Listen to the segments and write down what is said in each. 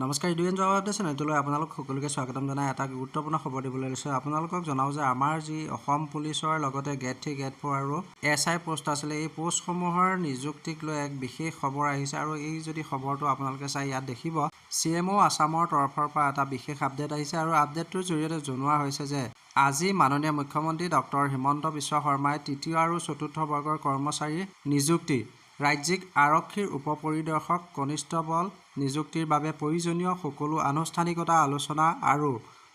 নমস্কাৰ, ইডুৱেন job update চেনেলটোলৈ আপোনালোক সকলোকে স্বাগতম জনাই এটা গুৰুত্বপূৰ্ণ খবৰ দিবলৈ লৈছোঁ। আপোনালোকক জনাওঁ যে আমাৰ যি অসম পুলিচৰ লগতে গ্ৰেড 3, গ্ৰেড 4 আৰু SI পোষ্ট আছিলে, এই পোষ্টসমূহৰ নিযুক্তিক লৈ এক বিশেষ খবৰ আহিছে। আৰু এই যদি খবৰটো আপোনালোকে চাই ইয়াত দেখিব, CMO আছামৰ তৰফৰ পৰা এটা বিশেষ আপডেট আহিছে। আৰু আপডেটটোৰ জৰিয়তে জনোৱা হৈছে যে আজি মাননীয় মুখ্যমন্ত্ৰী ডক্টৰ হিমন্ত বিশ্ব শৰ্মাই তৃতীয় আৰু চতুৰ্থ বৰ্গৰ কৰ্মচাৰীৰ নিযুক্তি, ৰাজ্যিক আৰক্ষীৰ উপ পৰিদৰ্শক কনিষ্টবল নিযুক্তিৰ বাবে প্ৰয়োজনীয় সকলো আনুষ্ঠানিকতা আলোচনা আৰু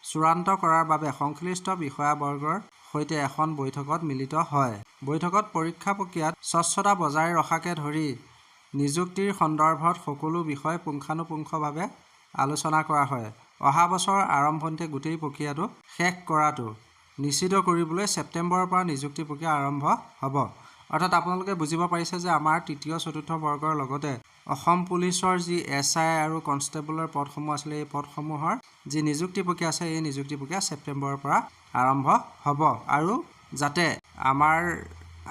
চূড়ান্ত কৰাৰ বাবে সংশ্লিষ্ট বিষয়াবৰ্গৰ সৈতে এখন বৈঠকত মিলিত হয়। বৈঠকত পৰীক্ষা প্ৰক্ৰিয়াত স্বচ্ছতা বজাই ৰখাকে ধৰি নিযুক্তিৰ সন্দৰ্ভত সকলো বিষয় পুংখানুপুংখভাৱে আলোচনা কৰা হয়। অহা বছৰৰ আৰম্ভণিতে গোটেই প্ৰক্ৰিয়াটো শেষ কৰাটো নিশ্চিত কৰিবলৈ ছেপ্টেম্বৰৰ পৰা নিযুক্তি প্ৰক্ৰিয়া আৰম্ভ হ'ব। অৰ্থাৎ আপোনালোকে বুজিব পাৰিছে যে আমাৰ তৃতীয় চতুৰ্থ বৰ্গৰ লগতে অসম পুলিচৰ যি SI আৰু কনষ্টেবলৰ পদসমূহ আছিলে, এই পদসমূহৰ যি নিযুক্তি প্ৰক্ৰিয়া আছে, এই নিযুক্তি প্ৰক্ৰিয়া ছেপ্টেম্বৰৰ পৰা আৰম্ভ হ'ব। আৰু যাতে আমাৰ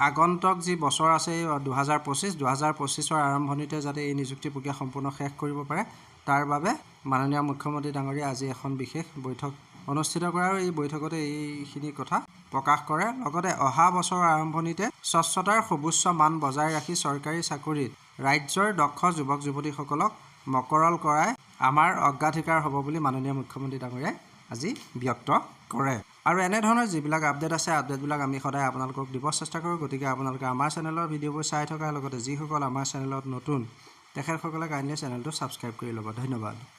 আগন্তুক যি বছৰ আছে, 2025-2025ৰ আৰম্ভণিতে যাতে এই নিযুক্তি প্ৰক্ৰিয়া সম্পূৰ্ণ শেষ কৰিব পাৰে, তাৰ বাবে মাননীয় মুখ্যমন্ত্ৰী ডাঙৰীয়া আজি এখন বিশেষ বৈঠক অনুষ্ঠিত কৰে আৰু এই বৈঠকতে এইখিনি কথা প্ৰকাশ কৰে। লগতে অহা বছৰৰ আৰম্ভণিতে স্বচ্ছতাৰ সৰ্বোচ্চ মান বজাই ৰাখি চৰকাৰী চাকৰিত ৰাজ্যৰ দক্ষ যুৱক যুৱতীসকলক মকৰল কৰাই আমাৰ অগ্ৰাধিকাৰ হ'ব বুলি মাননীয় মুখ্যমন্ত্ৰী ডাঙৰীয়াই আজি ব্যক্ত কৰে। আৰু এনেধৰণৰ যিবিলাক আপডেট আছে, আপডেটবিলাক আমি সদায় আপোনালোকক দিব চেষ্টা কৰোঁ। গতিকে আপোনালোকে আমাৰ চেনেলৰ ভিডিঅ'বোৰ চাই থকাৰ লগতে যিসকল আমাৰ চেনেলত নতুন, তেখেতসকলে কাইণ্ডলি চেনেলটো ছাবস্ক্ৰাইব কৰি ল'ব। ধন্যবাদ।